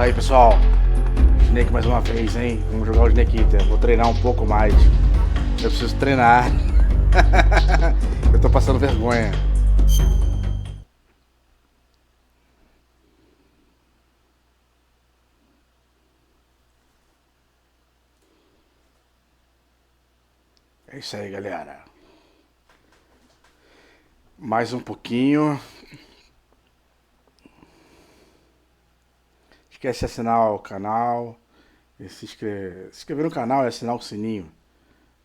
Aí pessoal, Snake mais uma vez, hein? Vamos jogar o Snake Eater. Vou treinar um pouco mais. Eu preciso treinar. Eu tô passando vergonha. É isso aí, galera. Mais um pouquinho. Esquece de assinar o canal. E se inscrever no canal e assinar o sininho.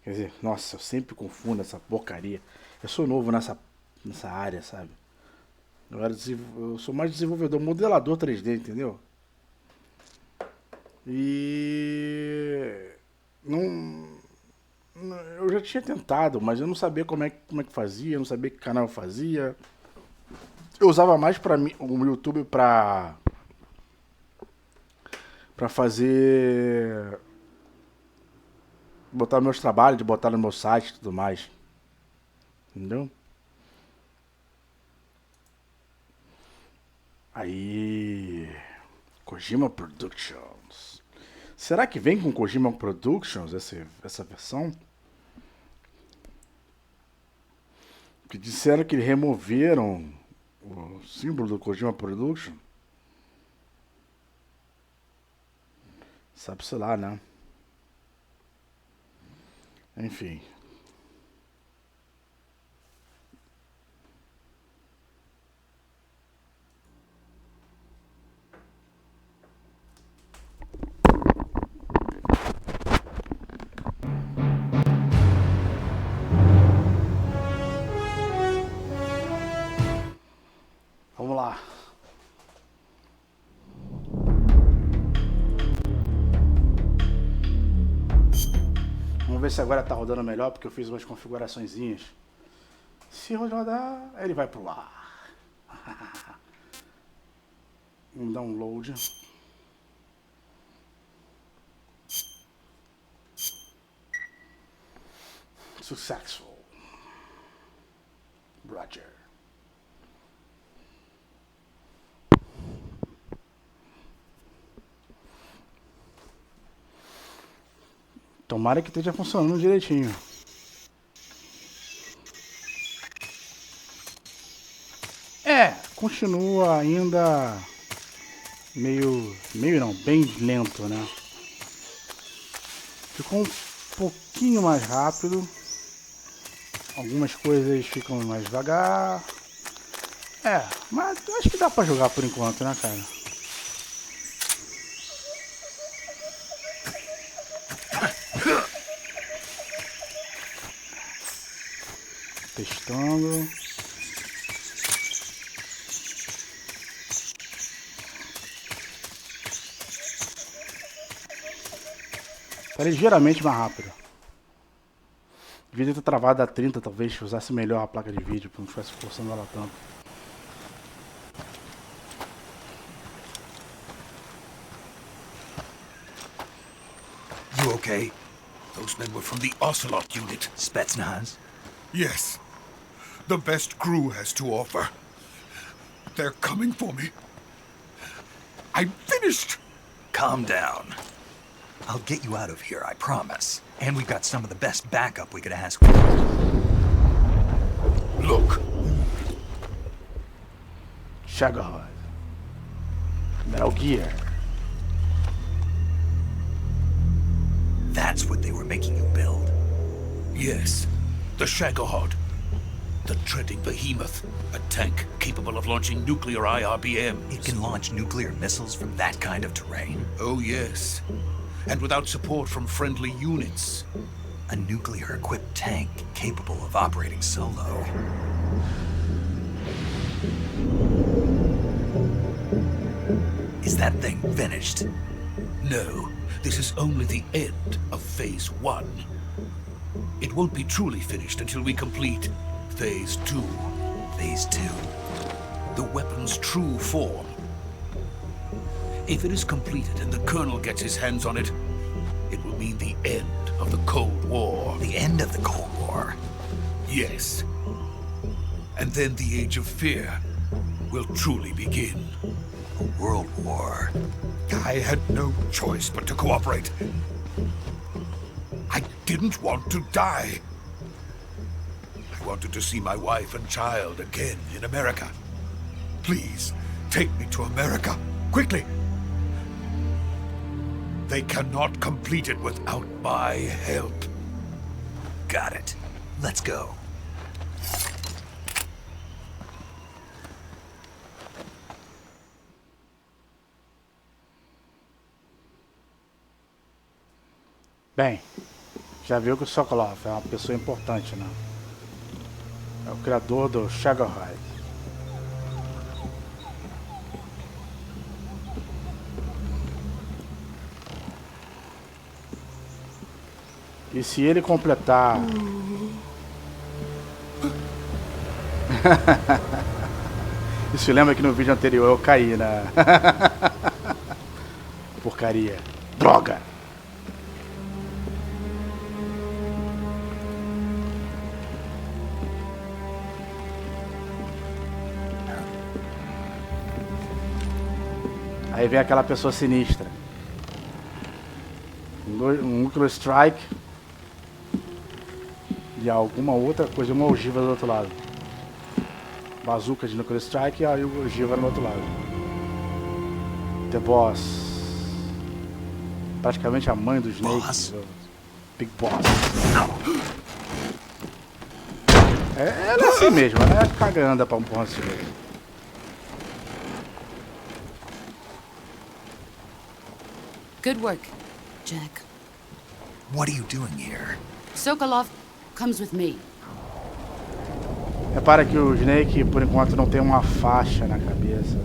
Quer dizer, nossa, eu sempre confundo essa porcaria. Eu sou novo nessa área, sabe? Eu sou mais desenvolvedor, modelador 3D, entendeu? E eu já tinha tentado, mas eu não sabia como é que fazia, eu não sabia que canal eu fazia. Eu usava mais o YouTube pra fazer, botar meus trabalhos, de botar no meu site e tudo mais. Entendeu? Aí, Kojima Productions. Será que vem com Kojima Productions essa versão? Que disseram que removeram o símbolo do Kojima Production. Sabe-se lá, né? Enfim. Vamos lá. Vamos ver se agora tá rodando melhor, porque eu fiz umas configuraçõezinhas. Se rodar, ele vai pro ar. Vamos dar um load. Successful. Roger. Tomara que esteja funcionando direitinho. Continua ainda meio não, bem lento, né? Ficou um pouquinho mais rápido. Algumas coisas ficam mais devagar. Mas eu acho que dá pra jogar por enquanto, né, cara? Testando. Tá ligeiramente mais rápido. Devia ter travado a 30, talvez usasse melhor a placa de vídeo, pra não estivesse forçando ela tanto. You okay? Those men were from the Ocelot unit. Spetsnaz? Yes. The best crew has to offer. They're coming for me. I'm finished! Calm down. I'll get you out of here, I promise. And we've got some of the best backup we could ask for. Look. Shagahod. Metal Gear. That's what they were making you build? Yes. The Shagohod. The treading behemoth. A tank capable of launching nuclear IRBMs. It can launch nuclear missiles from that kind of terrain? Oh, yes. And without support from friendly units. A nuclear-equipped tank capable of operating solo. Is that thing finished? No, this is only the end of Phase 1. It won't be truly finished until we complete Phase 2. Phase 2? The weapon's true form. If it is completed and the Colonel gets his hands on it, it will mean the end of the Cold War. The end of the Cold War? Yes. And then the Age of Fear will truly begin. A world war. I had no choice but to cooperate. I didn't want to die. I wanted to see my wife and child again in America. Please, take me to America, quickly. They cannot complete it without my help. Got it. Let's go. Bem, já viu que o Sokolov é uma pessoa importante, né? É o criador do Sugar. E se ele completar... Isso lembra que no vídeo anterior eu caí, né? Porcaria. Droga! Aí vem aquela pessoa sinistra. Um nuclear strike. E alguma outra coisa, uma ogiva do outro lado. Bazuca de nuclear strike e aí o ogiva no outro lado. The Boss. Praticamente a mãe do Snake. Big Boss. Ela é assim mesmo, ela é caganda pra um porra assim mesmo. Good work, Jack. What are you doing here? Sokolov comes with me. Repara que o Snake, por enquanto, não tem uma faixa na cabeça.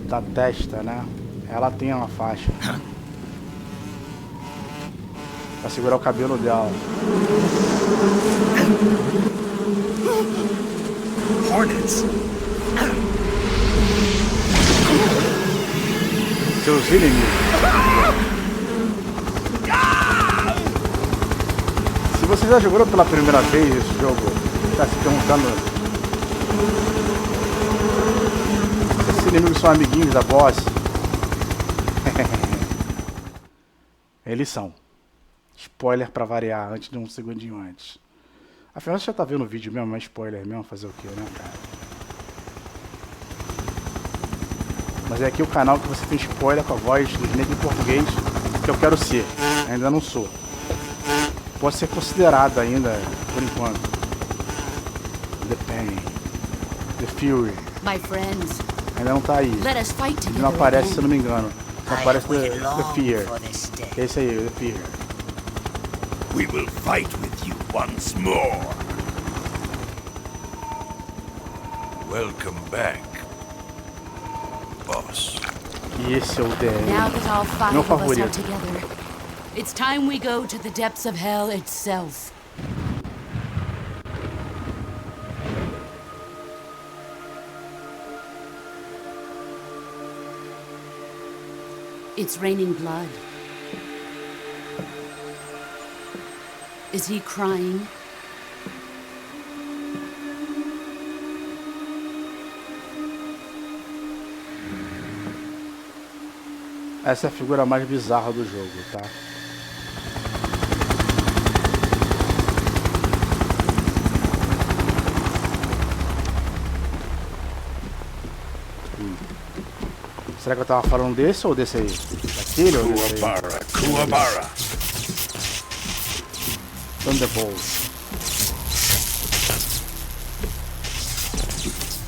Da testa, né? Ela tem uma faixa. Pra segurar o cabelo dela. Hornets! Seus inimigos. Se você já jogou pela primeira vez esse jogo, está se perguntando se esses inimigos são amiguinhos da boss. Eles são. Spoiler pra variar, antes de um segundinho antes. Afinal, você já tá vendo o vídeo mesmo, mas spoiler mesmo, fazer o que, né, cara? Mas é aqui o canal que você tem spoiler com a voz do Snake em português, que eu quero ser. Ainda não sou. Pode ser considerado ainda, por enquanto. The Pain. The Fury. My friends. Ainda não tá aí. Let us fight Ele together não aparece, again. se eu não me engano. Não aparece the Fear. Esse aí, The Fear. We will fight with you once more. Welcome back, boss. E esse é o DM. Now that all five Meu of us are favorito. together, it's time we go to the depths of hell itself. It's raining blood. Is he crying? Essa é a figura mais bizarra do jogo, tá? Será que eu tava falando desse ou desse aí? Daquele ou desse aí? Kuwabara, Kuwabara. Thunderbolt.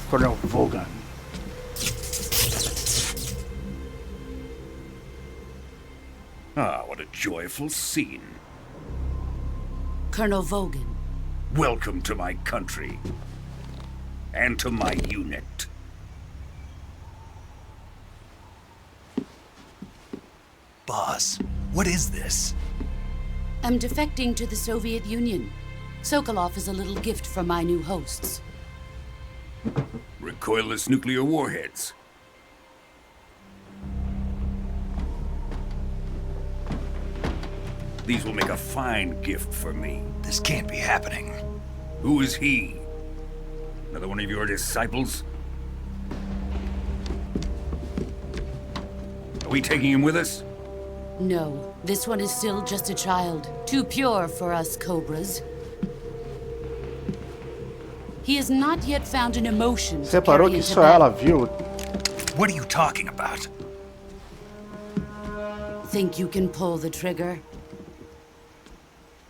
Colonel Vaughan. Ah, what a joyful scene. Colonel Vaughan. Welcome to my country. And to my unit. Boss, what is this? I'm defecting to the Soviet Union. Sokolov is a little gift from my new hosts. Recoilless nuclear warheads. These will make a fine gift for me. This can't be happening. Who is he? Another one of your disciples? Are we taking him with us? No, this one is still just a child. Too pure for us cobras. He has not yet found an emotion to Separou carry que into só ela battle. viu. What are you talking about? Think you can pull the trigger?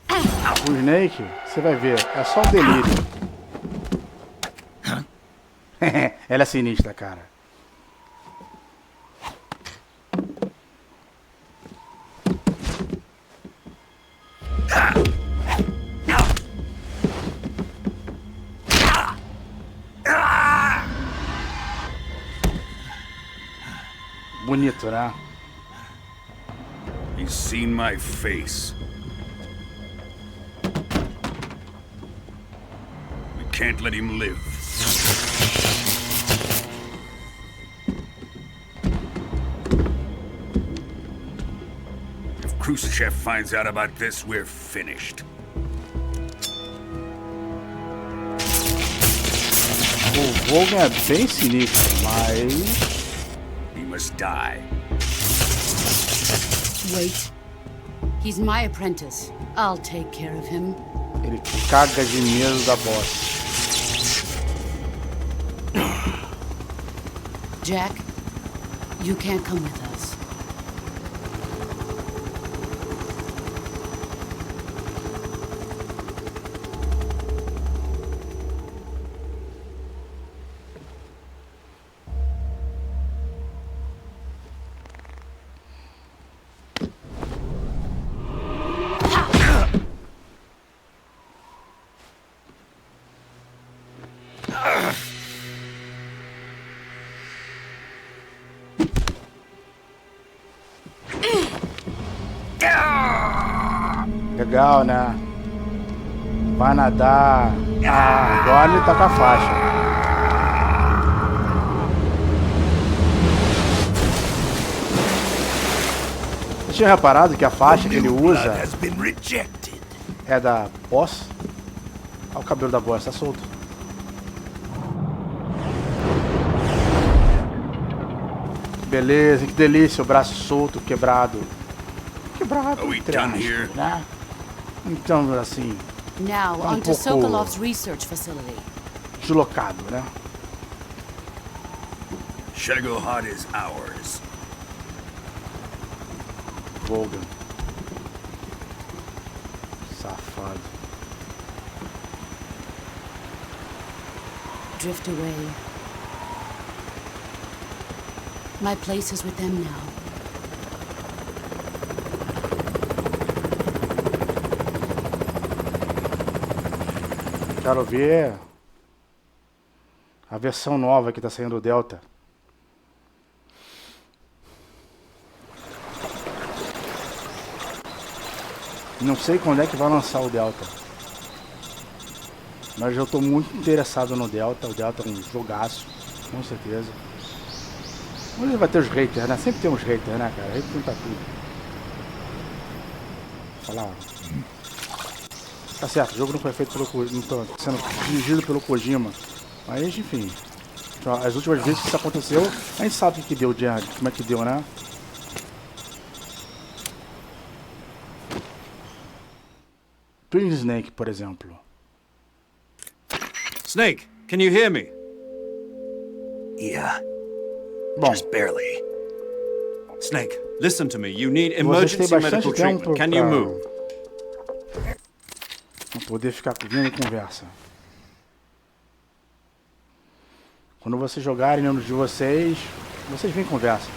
O Snake, você vai ver, é só um delírio. Ela é sinistra, cara. Bonito, né? He's seen my face. We can't let him live. If Khrushchev finds out about this, we're finished. O Volga é bem sinistro, mas... He must die. Wait. He's my apprentice. I'll take care of him. ele caga de medo da boss. Jack, you can't come with us. Legal, né? Vai nadar. Ah, agora ele tá com a faixa. Você tinha reparado que a faixa que ele usa é da boss? Olha o cabelo da boss, tá solto. Beleza, que delícia, o braço solto, quebrado. Quebrado, entre aspas, né? Então, assim, Now, um onto pouco Sokolov's research facility. deslocado, né? Shagohod is ours. Volga. Safado. Drift away. My place is with them now. Quero ver a versão nova que tá saindo do Delta. Não sei quando é que vai lançar o Delta, mas eu tô muito interessado no Delta. O Delta é um jogaço, com certeza. Mas vai ter os haters, né? Sempre tem uns haters, né, cara? Hater tenta tudo. Falar. Tá certo, o jogo não foi feito pelo Kojima, não tá sendo dirigido pelo Kojima. Mas enfim. As últimas vezes que isso aconteceu, a gente sabe o que deu de errado, como é que deu, né? Twin Snake, por exemplo. Snake, can you hear me? Yeah, Bom, just barely. Snake, listen to me. You need vocês têm emergency medical bastante tempo treatment. Can you move? pra poder ficar vindo em conversa. Quando vocês jogarem no de vocês vêm em conversa.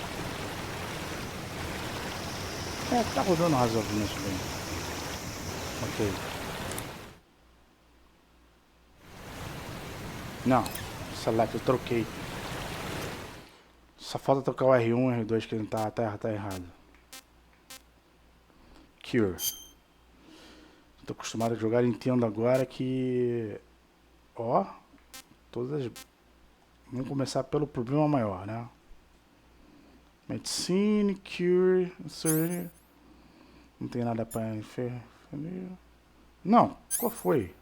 É, tá rodando razoavelmente bem. Ok. Não, select, eu troquei. Só falta trocar o R1 e R2 que ele tá errado. Cure. Tô acostumado a jogar, entendo agora que... Ó, todas... Vamos começar pelo problema maior, né? Medicine, cure, surgery. Não tem nada pra enfermeiro. Não, qual foi?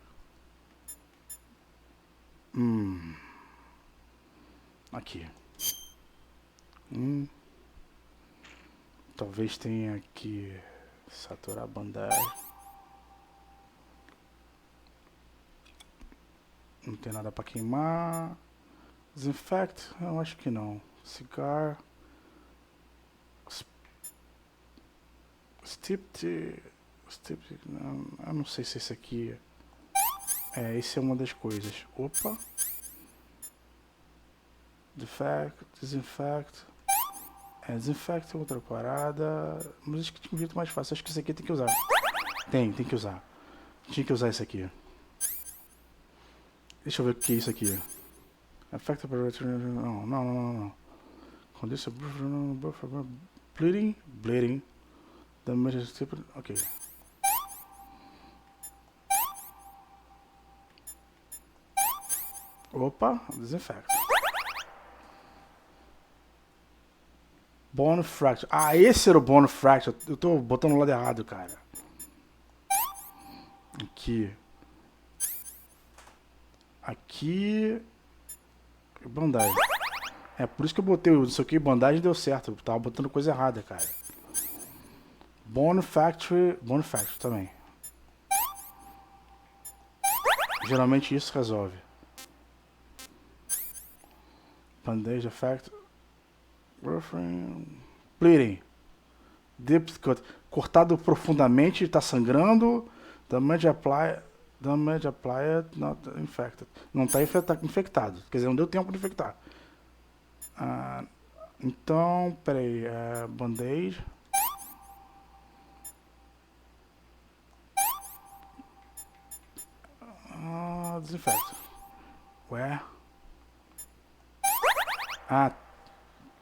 Aqui. Talvez tenha que saturar a bandagem. Não tem nada pra queimar. Disinfect? Eu acho que não. Cigar. Steeped. Eu não sei se esse aqui. Esse é uma das coisas. Opa. Desinfect. Desinfect é outra parada. Mas acho que tinha um jeito mais fácil. Acho que esse aqui tem que usar. Tem que usar. Tinha que usar esse aqui. Deixa eu ver o que é isso aqui. Affect não. Condition bleeding. Damage tipo. Ok. Opa, desinfect. Bone fracture. Ah, esse era o bone fracture. Eu tô botando o lado errado, cara. Aqui. Bandagem. Por isso que eu botei isso aqui, bandagem deu certo. Eu tava botando coisa errada, cara. Bone fracture também. Geralmente isso resolve. Bandage effect. Bleeding. Deep cut. Cortado profundamente, tá sangrando. Damage applied not infected. Não tá infectado. Quer dizer, não deu tempo de infectar. Então, peraí. Band-aid. Desinfecta. Ué.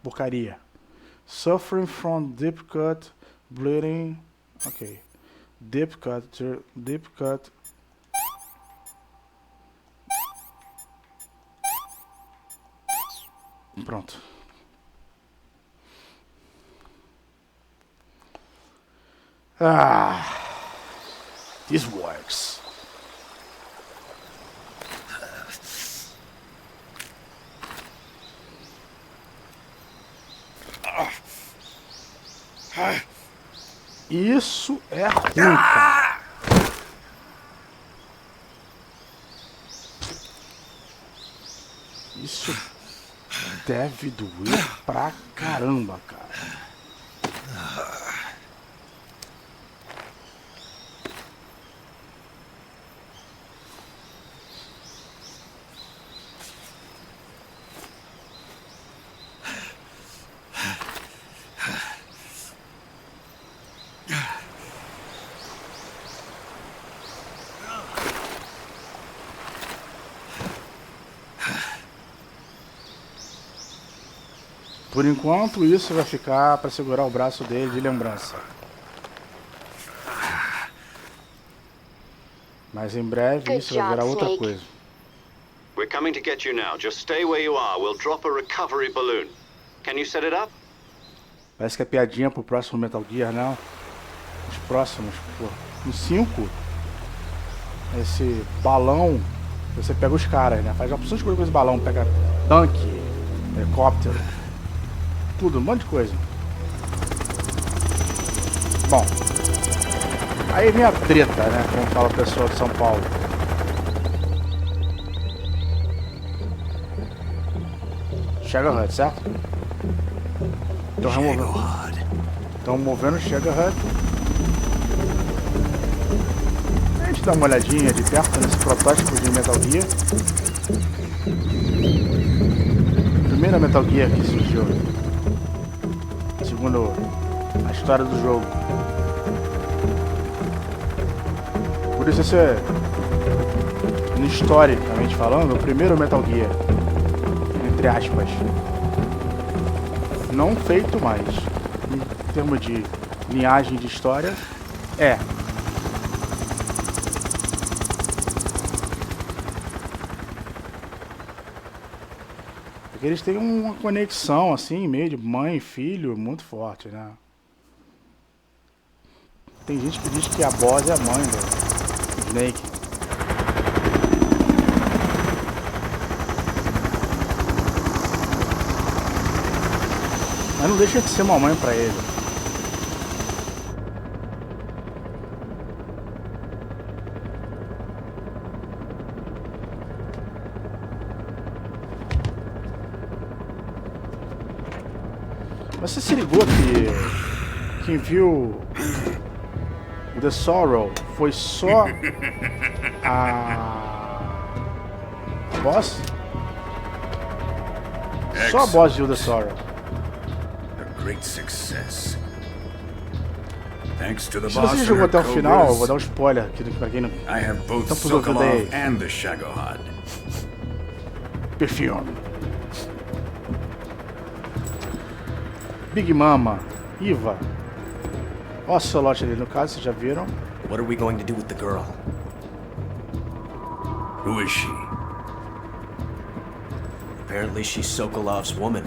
Porcaria. Suffering from deep cut, bleeding. Ok. Deep cut. Pronto. This works. Isso é ruim, cara. Isso deve doer pra caramba, cara. Por enquanto, isso vai ficar para segurar o braço dele de lembrança. Mas em breve isso vai virar outra coisa. We're coming to get you now. Just stay where you are. We'll drop a recovery balloon. Can you set it up? Parece que é piadinha pro próximo Metal Gear, não? Os próximos, pô. No 5, esse balão, você pega os caras, né? Faz uma opção de coisa com esse balão. Pega tanque, helicóptero. Tudo, um monte de coisa. Bom, aí vem a treta, né? Como fala o pessoal de São Paulo. Chega Hut, certo? Então removendo. Estão movendo o Chega Hut. A gente dá uma olhadinha de perto nesse protótipo de Metal Gear. Primeira Metal Gear que surgiu, segundo a história do jogo. Por isso esse é, historicamente falando, o primeiro Metal Gear, entre aspas. Não feito mais. Em termos de linhagem de história, Porque eles têm uma conexão, assim, meio de mãe e filho, muito forte, né? Tem gente que diz que a boss é a mãe do Snake. Mas não deixa de ser uma mãe pra ele. Você se ligou que quem viu o The Sorrow foi só a boss? Só a boss viu The Sorrow. A great success. Thanks to the Se boss você and jogou her até o final, eu vou dar um cobras, spoiler aqui pra quem não... I have both Então, pros ouvintes aí. Sokolov and the Shagohod. Perfume. Big Mama, Iva. Ó a Solote ali no caso, vocês já viram. What are we going to do with the girl? Who is she? Apparently she's Sokolov's woman.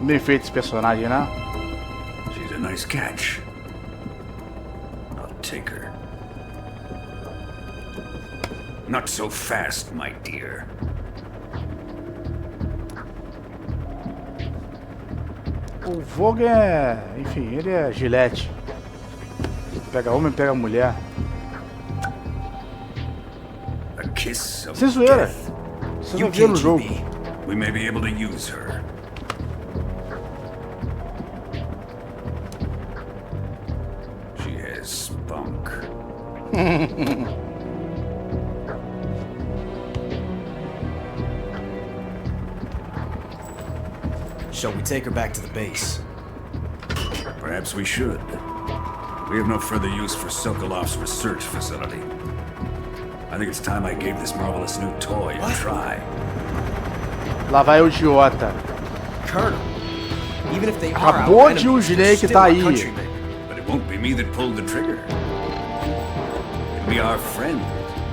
Bem feito esse personagem, né? She's a nice catch. I'll take her. Not so fast, my dear. O Vogue é... Enfim, ele é gilete. Pega homem, pega mulher. A kiss of Sem zoeira. death. Vocês não viram no jogo. We may be able to use her. She has spunk. Shall we take her back to the base? Perhaps we should. We have no further use for Sokolov's research facility. I think it's time I gave this marvelous new toy a try. Lá vai o idiota. Colonel, even if they are Acabou our de o enemies, they're Snake still tá our aí. countrymen. But it won't be me that pulled the trigger. It'll be our friend,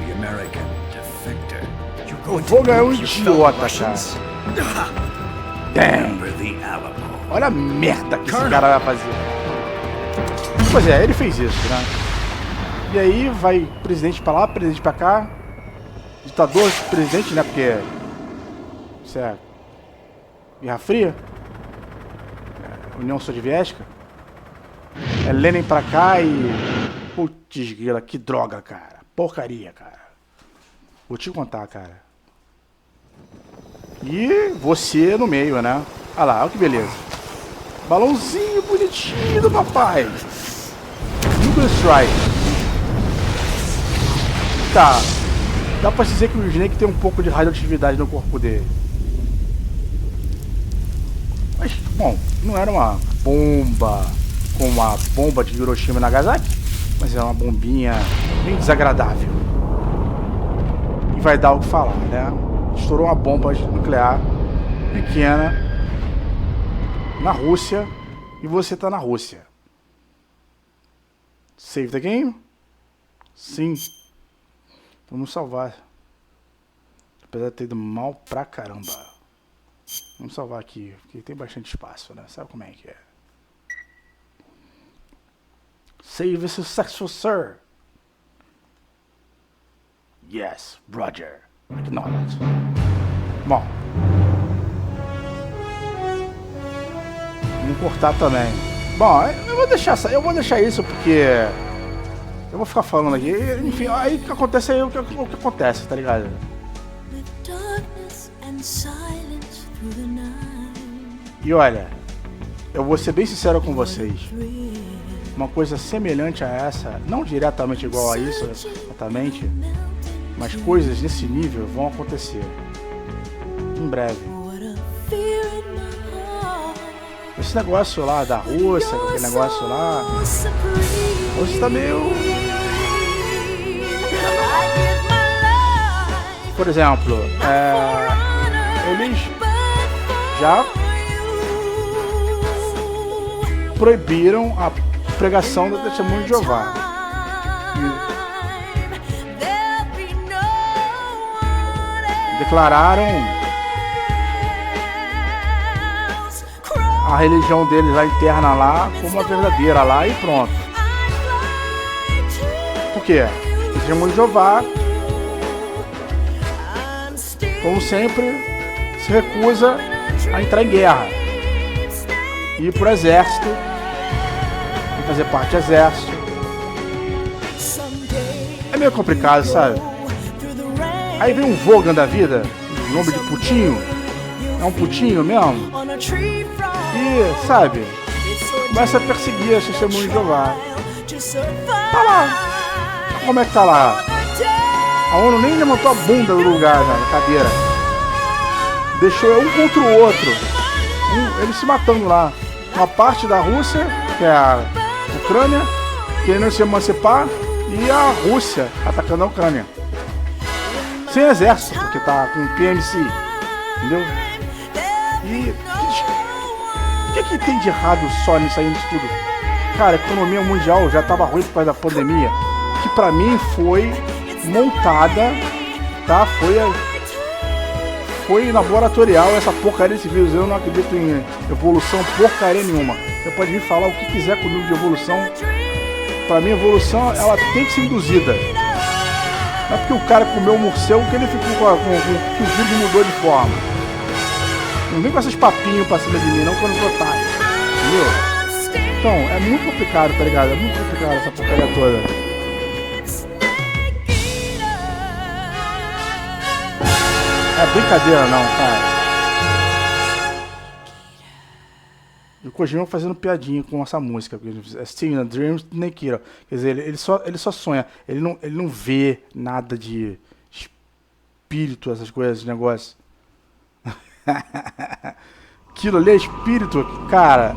the American defector. You're going to Vogue é um nuke your fellow idiota, Russians? Damn. Remember the Alamo. Olha a merda que esse cara vai fazer. Pois é, ele fez isso, né? E aí vai presidente pra lá, presidente pra cá. Ditador, presidente, né? Porque... Isso é... Guerra Fria. União Soviética. É Lenin pra cá e... Putz, grila, que droga, cara. Porcaria, cara. Vou te contar, cara. E você no meio, né? Olha lá, olha que beleza. Balãozinho bonitinho do papai. Nuclear Strike. Tá. Dá pra dizer que o Snake tem um pouco de radioatividade no corpo dele. Mas, bom, não era uma bomba como a bomba de Hiroshima e Nagasaki, mas é uma bombinha bem desagradável. E vai dar o que falar, né? Estourou uma bomba nuclear pequena na Rússia e você tá na Rússia. Save the game? Sim. Vamos salvar. Apesar de ter ido mal pra caramba. Vamos salvar aqui, porque tem bastante espaço, né? Sabe como é que é? Save successful, sir. Yes, Roger. Acknowledge. Bom. Vamos cortar também. Bom, eu vou deixar isso porque eu vou ficar falando aqui. Enfim, aí o que acontece aí o que acontece, tá ligado? E olha, eu vou ser bem sincero com vocês. Uma coisa semelhante a essa, não diretamente igual a isso, exatamente, mas coisas nesse nível vão acontecer em breve. Esse negócio lá da Rússia, aquele negócio lá, hoje tá meio... Por exemplo, eles já proibiram a pregação do testemunho de Jeová. E declararam a religião deles lá interna lá como a verdadeira lá e pronto. Por quê? O testemunho de Jeová, como sempre, se recusa a entrar em guerra, ir pro exército, fazer parte do exército, É meio complicado, sabe? Aí vem um Vogan da vida, o nome de putinho. É um putinho mesmo. E, sabe, começa a perseguir as testemunhas de Jeová. Tá lá. Como é que tá lá? A ONU nem levantou a bunda do lugar, na cadeira. Deixou um contra o outro. Eles se matando lá. Uma parte da Rússia, que é a Ucrânia, querendo se emancipar, e a Rússia atacando a Ucrânia. Sem exército, porque tá com PMC. Entendeu? E o que tem de errado só nisso aí, nisso tudo? Cara, a economia mundial já tava ruim por causa da pandemia, que pra mim foi montada, tá? Foi laboratorial essa porcaria desse vírus. Eu não acredito em evolução porcaria nenhuma. Você pode vir falar o que quiser comigo de evolução. Pra mim, a evolução, ela tem que ser induzida. Não é porque o cara comeu um morcego que ele ficou que o vírus mudou de forma. Não vem com esses papinhos pra cima de mim, não, quando eu vou estar. Entendeu? Então, é muito complicado, tá ligado? É muito complicado essa porcaria toda. É brincadeira não, cara. E o Kojima fazendo piadinha com essa música. Still in a Dream, snakeFear. Quer dizer, ele só sonha. Ele não vê nada de espírito, essas coisas, esse negócio. Aquilo ali é espírito, cara.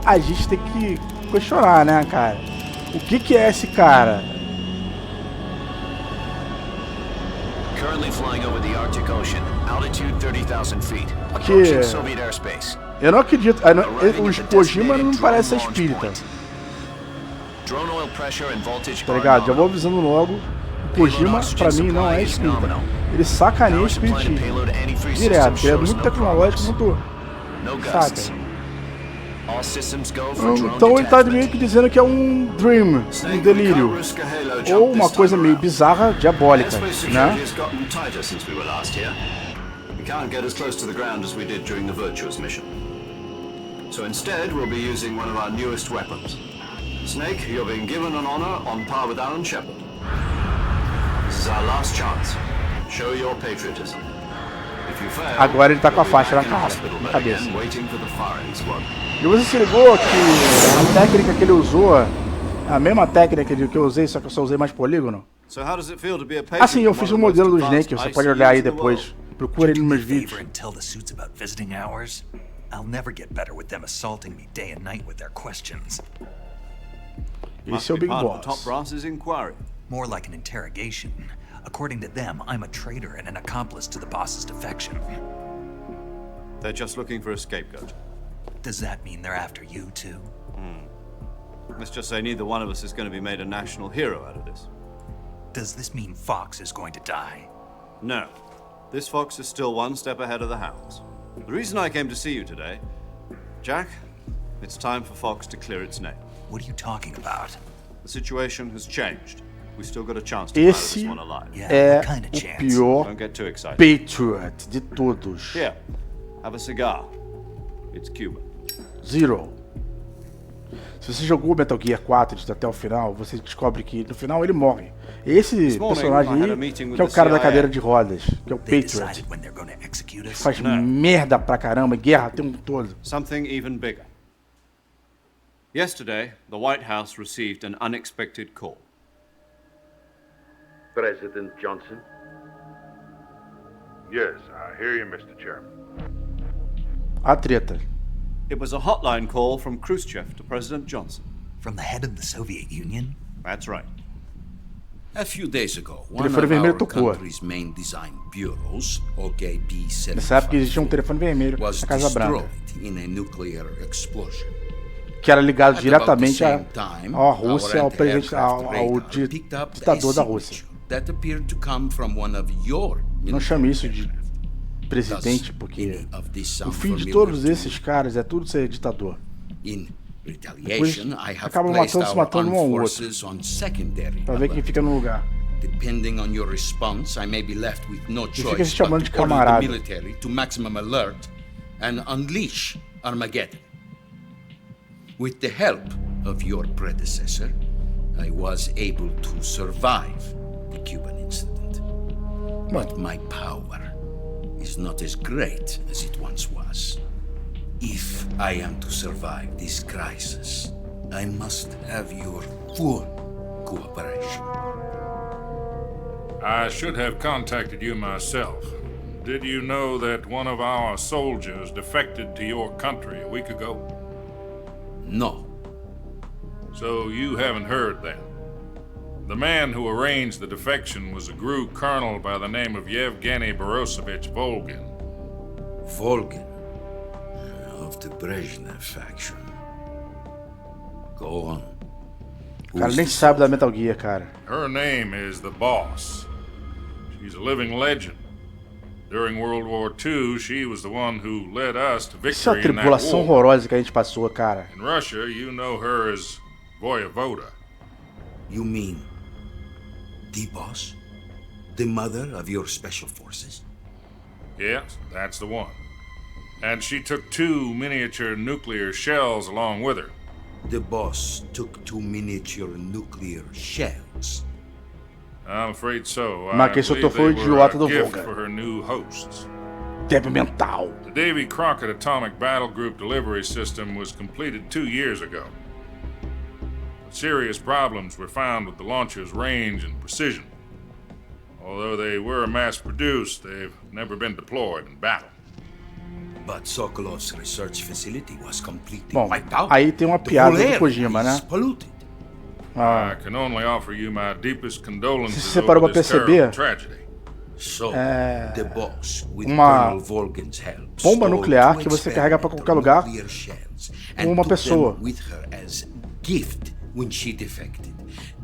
A gente tem que questionar, né, cara? O que é esse cara? Currently flying over the Arctic Ocean, altitude 30,000 feet. Que Approaching Soviet airspace. eu não acredito. O Kojima não parece ser espírita. Drone oil pressure and voltage. Tá ligado? Já vou avisando logo. O Kojima, pra mim, não é espírita. Ele sacaneia o espiritismo. Direto. Ele é muito tecnológico, muito. Saca? Então ele tá meio que dizendo que é um dream, um delírio. Ou uma coisa meio bizarra, diabólica, né? We can't get as close to the ground as we did during the Virtuous mission. So instead, we'll be using one of our newest weapons. Snake, you're being given an honor on par with Alan Shepard. This is our last chance. Show your patriotism. If you fail, agora ele tá com a faixa na cara, na cabeça. E você se ligou que a técnica que ele usou, a mesma técnica que eu usei, só que eu só usei mais polígono? Assim, eu fiz um modelo do Snake, você pode olhar aí depois. Procura ele nos meus vídeos. Esse é o Big Boss. More like an interrogation. According to them, I'm a traitor and an accomplice to the boss's defection. They're just looking for a scapegoat. Does that mean they're after you too? Let's just say neither one of us is going to be made a national hero out of this. Does this mean Fox is going to die? No. This fox is still one step ahead of the hounds. The reason I came to see you today, Jack, it's time for Fox to clear its name. What are you talking about? The situation has changed. We still got a chance to fire this one alive. É o pior Don't get too excited. Patriot de todos. Here, have a cigar. It's Cuban. Zero. Se você jogou Metal Gear 4 até o final, você descobre que no final ele morre. Esse personagem aí, que é o cara da cadeira de rodas, que é o Patriot, que faz merda pra caramba, guerra o tempo todo. Something even bigger. Yesterday, the White House received an unexpected call. President Johnson? Yes, I hear you, Mr. Chairman. A treta. It was a hotline call from Khrushchev to President Johnson. From the head of the Soviet Union? That's right. A few days ago, one of our country's main design bureaus, OKB-7, nessa época existia um telefone vermelho na Casa Branca, in a nuclear explosion. Que era ligado diretamente à Rússia, ao presidente, ao ditador da Rússia. Não chame isso de presidente, porque o fim de todos esses caras é tudo ser ditador. Depois acabam se matando um ao outro, pra ver quem fica no lugar. Depending on your response, I may be left with no choice but to order the military to maximum alert and unleash Armageddon. With the help of your predecessor, I was able to survive the Cuban incident. But my power is not as great as it once was. If I am to survive this crisis, I must have your full cooperation. I should have contacted you myself. Did you know that one of our soldiers defected to your country a week ago? No. So you haven't heard then. The man who arranged the defection was a GRU colonel by the name of Yevgeny Borosovich Volgin. Volgin, of the Brezhnev faction. Go on. O cara nem sabe da Metal Gear, cara. Her name is the Boss. She's a living legend. During World War II, she was the one who led us to Isso é uma victory in that tribulação war. horrorosa que a gente passou, cara. In Russia, you know her as Voyevoda. You mean the boss? The mother of your special forces? Yes, that's the one. And she took 2 miniature nuclear shells along with her. The boss took 2 miniature nuclear shells. I'm afraid so. I Mas quem soltou believe foi o they were idiota a do gift Volga. for her new hosts. Débil mental. The Davy Crockett Atomic Battle Group delivery system was completed 2 years ago. But serious problems were found with the launcher's range and precision. Although they were mass-produced, they've never been deployed in battle. But Sokolov's research facility was completely Bom, wiped out. aí tem uma The piada whole do area Kojima, né? is polluted. I can only offer you my deepest condolences Se você parou over pra this terrible perceber, tragedy. So, the boss, with uma Colonel Volgin's help, bomba stole nuclear 2 que você carrega pra qualquer lugar nuclear shells com and uma took pessoa. them with her as gift when she defected.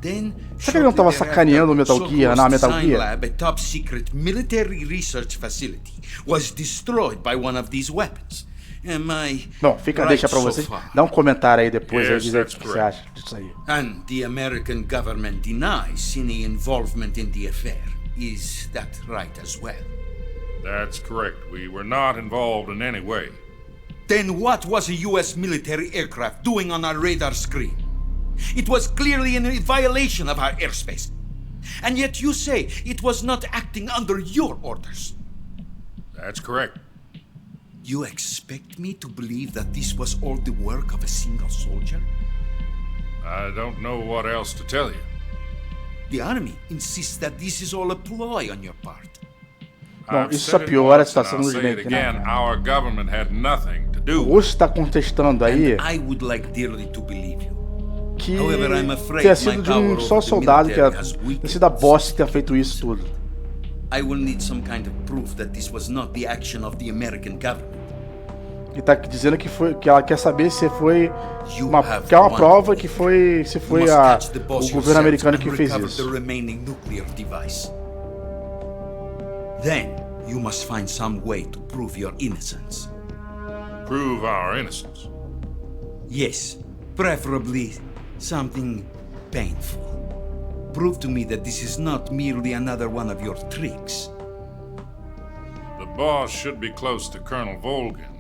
Then, Será que ele não tava shortly sacaneando o thereafter, Metal Gear na Sokolov's Metal design Gear? lab, a top secret military research facility, was destroyed by one of these weapons. Am I Bom, fica, right deixa pra so vocês. far? Dá um comentário aí depois, aí Yes, dizer o that's que você correct. acha disso aí. And the American government denies any involvement in the affair. Is that right as well? That's correct. We were not involved in any way. Then what was a US military aircraft doing on our radar screen? It was clearly in violation of our airspace. And yet you say it was not acting under your orders. That's correct. You expect me to believe that this was all the work of a single soldier? I don't know what else to tell you. The army insists that this is all a ploy on your part. Bom, I've isso só said it piora a once and situação I'll do say it Snake, né? again. Our government had nothing to do O with Russo está contestando aí And I would like dearly to believe you. que However, I'm afraid tenha my sido de power um só over the soldado que military has tenha weakened. sido a boss que tenha feito isso tudo. I will need some kind of proof that this was not the action of the American government. Ele tá dizendo que foi, que ela quer saber se foi You uma, have que é uma one prova way. que foi, se You foi must o catch the boss governo yourself americano and que fez recover isso. the remaining nuclear device. Then you must find some way to prove your innocence. prove our innocence. Yes, preferably something painful. Prove to me that this is not merely another one of your tricks. The boss should be close to Colonel Volgin.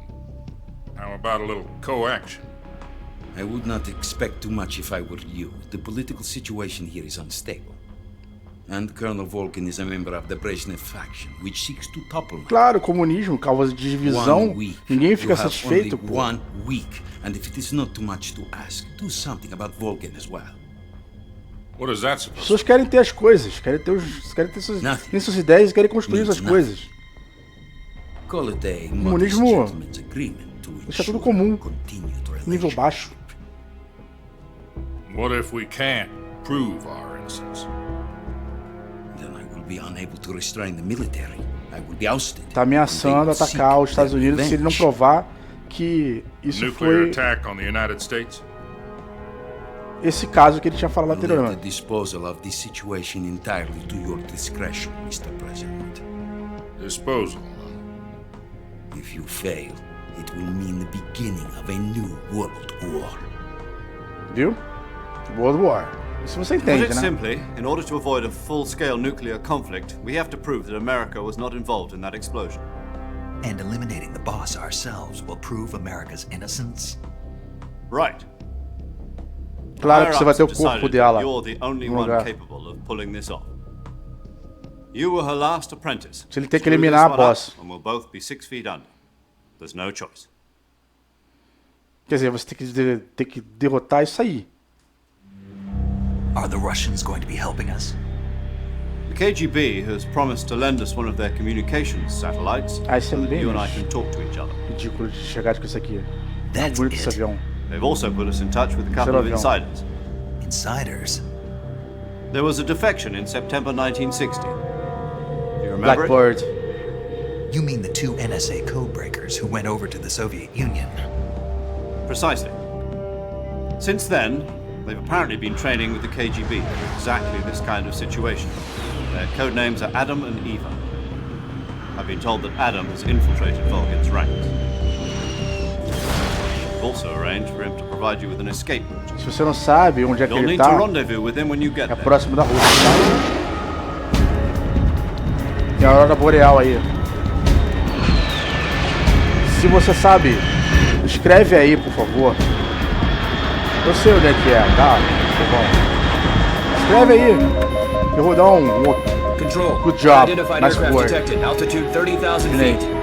How about a little co-action? I would not expect too much if I were you. The political situation here is unstable. And Colonel Volgin is a member of the Brezhnev faction, which seeks to topple me. Claro, comunismo causa divisão. 1 week. Ninguém fica You have satisfeito, only pô. 1 week. And if it is not too much to ask, do something about Volgin as well. What is that As supposed pessoas querem ter as coisas, querem ter suas, Nothing. têm suas ideias e querem construir Means suas nothing. coisas. Call it a Comunismo modest gentleman's agreement to deixa tudo ensure comum, continued nível relationship. baixo. What if we can't prove our innocence? Then I will be unable to restrain the military. I will be ousted. Tá ameaçando And they will atacar os seek Estados their Unidos se ele não revenge. provar que isso Nuclear foi attack on the United States? esse caso que ele tinha falado Leave the anteriormente. disposal of this situation entirely to your discretion, Mr. President. Disposal. If you fail, it will mean the beginning of a new world war. Viu? World War. Isso você To put entende, it né? simply, in order to avoid a full-scale nuclear conflict, we have to prove that America was not involved in that explosion. And eliminating the boss ourselves will prove America's innocence? Right. Claro que você vai ter o Higher-ups have corpo decided dela that you're the only no one lugar. capable of pulling this off. You were her last apprentice. Se ele tem que Screw eliminar a this one up, boss. and we'll both be 6 feet under. There's no choice. Quer dizer, você tem que derrotar isso aí. Are the Russians going to be helping us? The KGB has promised to lend us one of their communications satellites Ah, isso so é that bem you and I can talk to each other. ridículo de chegar com isso aqui. That's Bonito esse it. avião. They've also put us in touch with a couple of avião. insiders. Insiders? There was a defection in September 1960. Do you remember it? Blackbird. You mean the 2 NSA codebreakers who went over to the Soviet Union? Precisely. Since then, they've apparently been training with the KGB for exactly this kind of situation. Their code names are Adam and Eva. I've been told that Adam has infiltrated Volgin's ranks. I've also arranged for him to provide you with an escape route. Se você não sabe onde é que You'll ele need tá, to rendezvous with him when you get é there. próximo da Rússia, tá? Tem a aurora boreal aí. Se você sabe, escreve aí, por favor. Eu sei onde é que é, tá? Tá bom. Escreve aí. Eu vou dar um Control. good job. Identified Nice aircraft work. detected. Altitude 30,000 Great. feet.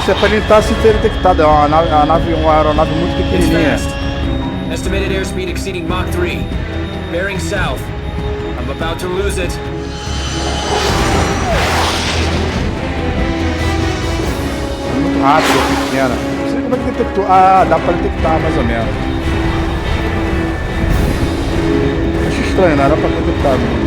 Isso é pra ele estar se ter detectado. É uma aeronave muito It's pequenininha. fast. Estimated airspeed exceeding Mach 3. Bearing south. I'm about to lose it. É muito rápido, é pequena. Não sei como é que detectou. Ah, dá pra detectar mais ou menos. Acho estranho, não era pra detectar mesmo.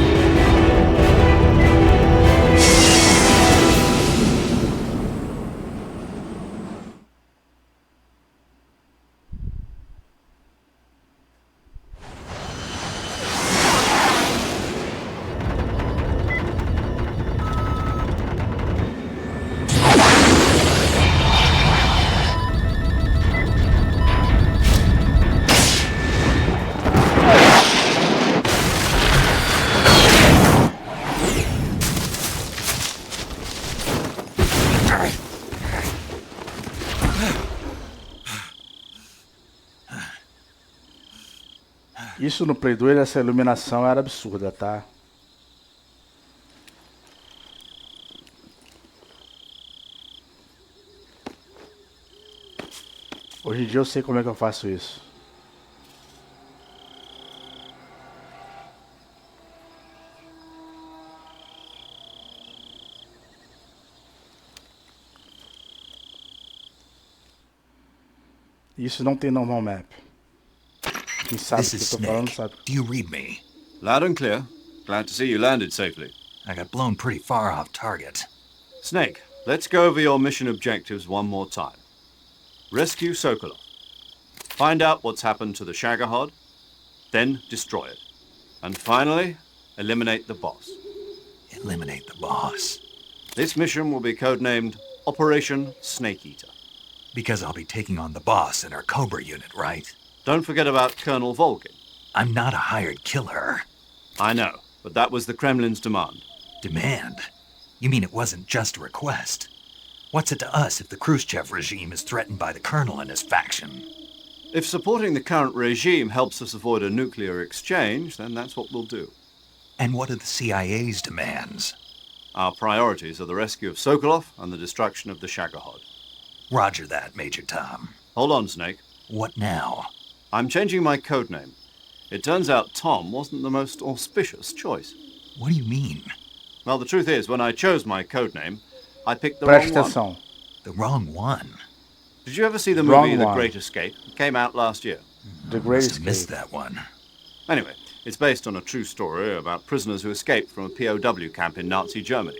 Isso no Play 2, essa iluminação era absurda, tá? Hoje em dia eu sei como é que eu faço isso. Isso não tem normal map. Quem sabe o This que is eu tô falando Snake. sabe. Do you read me? Loud and clear. Glad to see you landed safely. I got blown pretty far off target. Snake, let's go over your mission objectives one more time. Rescue Sokolov. Find out what's happened to the Shagohod, then destroy it. And finally, eliminate the boss. Eliminate the boss. This mission will be codenamed Operation Snake Eater. Because I'll be taking on the boss in our Cobra unit, right? Don't forget about Colonel Volgin. I'm not a hired killer. I know, but that was the Kremlin's demand. Demand? You mean it wasn't just a request? What's it to us if the Khrushchev regime is threatened by the colonel and his faction? If supporting the current regime helps us avoid a nuclear exchange, then that's what we'll do. And what are the CIA's demands? Our priorities are the rescue of Sokolov and the destruction of the Shagohod. Roger that, Major Tom. Hold on, Snake. What now? I'm changing my codename. It turns out Tom wasn't the most auspicious choice. What do you mean? Well, the truth is, when I chose my codename, I picked the Preste wrong one. atenção. The wrong one. Did you ever see the Wrong movie The one. Great Escape? It came out last year. The Great Must have missed Escape. that one. Anyway, it's based on a true story about prisoners who escaped from a POW camp in Nazi Germany.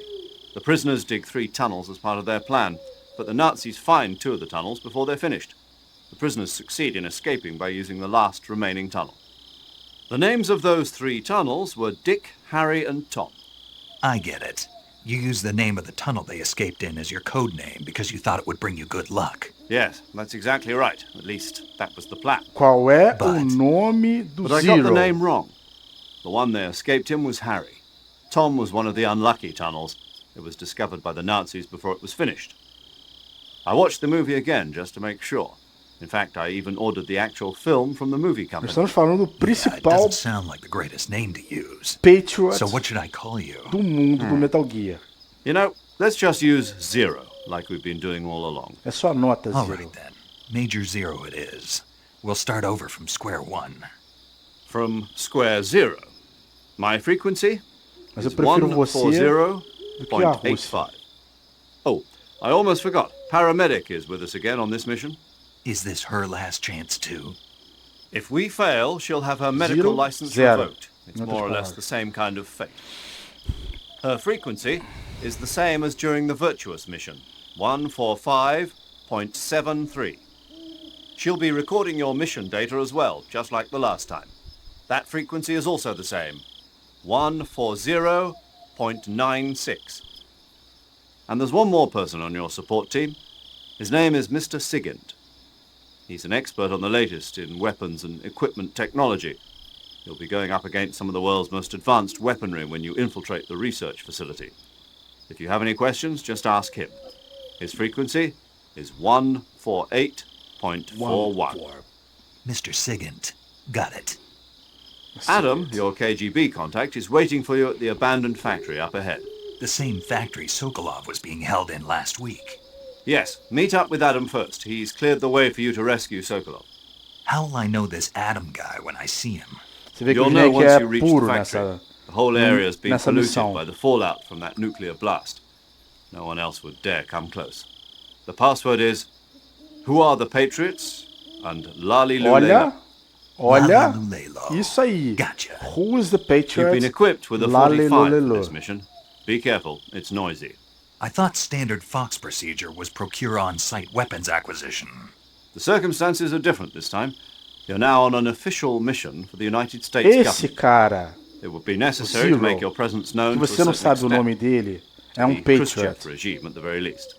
The prisoners dig 3 tunnels as part of their plan, but the Nazis find 2 of the tunnels before they're finished. The prisoners succeed in escaping by using the last remaining tunnel. The names of those 3 tunnels were Dick, Harry, and Tom. I get it. You used the name of the tunnel they escaped in as your code name because you thought it would bring you good luck. Yes, that's exactly right. At least, that was the plan. Qual é o But- nome do But I got the Zero? name wrong. The one they escaped in was Harry. Tom was one of the unlucky tunnels. It was discovered by the Nazis before it was finished. I watched the movie again just to make sure. In fact, I even ordered the actual film from the movie Nós company. estamos falando do Yeah, it principal doesn't sound like the greatest name to use. Patriot So what should I call you? do mundo do Metal Gear. You know, let's just use Zero, like we've been doing all along. É só nota All zero. right then. Major Zero it is. We'll start over from square one. From square zero. My frequency Mas eu is prefiro você do que a Rússia. 140.85. Oh, I almost forgot. Paramedic is with us again on this mission. Is this her last chance too? If we fail, she'll have her medical Zero, license zero. revoked. It's Not more or as less hard. the same kind of fate. Her frequency is the same as during the Virtuous mission, 145.73. She'll be recording your mission data as well, just like the last time. That frequency is also the same, 140.96. And there's one more person on your support team. His name is Mr. Sigint. He's an expert on the latest in weapons and equipment technology. You'll be going up against some of the world's most advanced weaponry when you infiltrate the research facility. If you have any questions, just ask him. His frequency is 148.41. Mr. Sigint. Got it. Adam, your KGB contact, is waiting for you at the abandoned factory up ahead. The same factory Sokolov was being held in last week. Yes, meet up with Adam first. He's cleared the way for you to rescue Sokolov. How'll I know this Adam guy when I see him? Você vê que o You'll know Snake once é you reach the puro factory. nessa... The whole area has been nessa polluted missão. by the fallout from that nuclear blast. No one else would dare come close. The password is, who are the Patriots? And Lali Olha, olha, Lalulelo. isso aí. Gotcha. Who is the Patriot? You've been equipped with a Lali 45 for Lulelo. this mission. Be careful, it's noisy. I thought standard Fox procedure was procure on-site weapons acquisition. The circumstances are different this time. You're now on an official mission for the United States Esse government. cara, It would be necessary to make your presence que known to a você não certain sabe o extent. nome dele, é The Khrushchev Patriot. regime at the very least.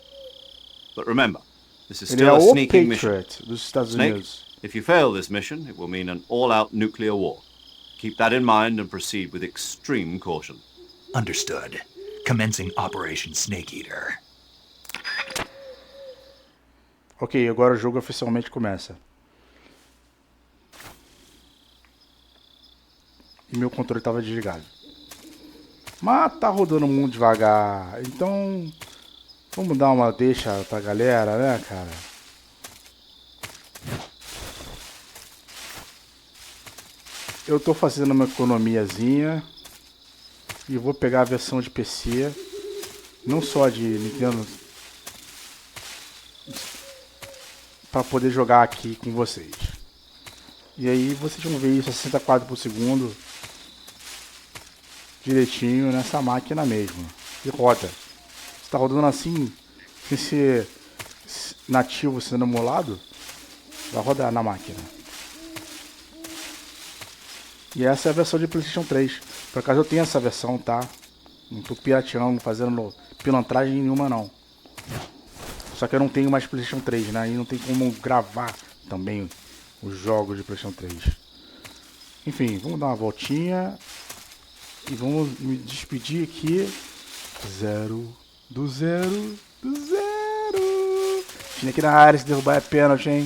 But remember, this is Ele é still a o sneaking mission. Patriot dos Estados Snake, Unidos. if you fail this mission, it will mean an all-out nuclear war. Keep that in mind and proceed with extreme caution. Understood. Commencing Operation Snake Eater. Ok, agora o jogo oficialmente começa. E meu controle estava desligado. Mas tá rodando muito devagar. Então, vamos dar uma deixa pra galera, né, cara? Eu tô fazendo uma economiazinha. E vou pegar a versão de PC. Não só de Nintendo. Para poder jogar aqui com vocês. E aí vocês vão ver isso a 60 quadros por segundo. Direitinho nessa máquina mesmo. E roda. Se tá rodando assim, sem ser nativo sendo emulado, vai rodar na máquina. E essa é a versão de PlayStation 3. Por acaso eu tenho essa versão, tá? Não tô pirateando, não fazendo pilantragem nenhuma não. Só que eu não tenho mais PlayStation 3, né? E não tem como gravar também os jogos de PlayStation 3. Enfim, vamos dar uma voltinha. E vamos me despedir aqui. Do zero. Tinha aqui na área, se derrubar é pênalti, hein?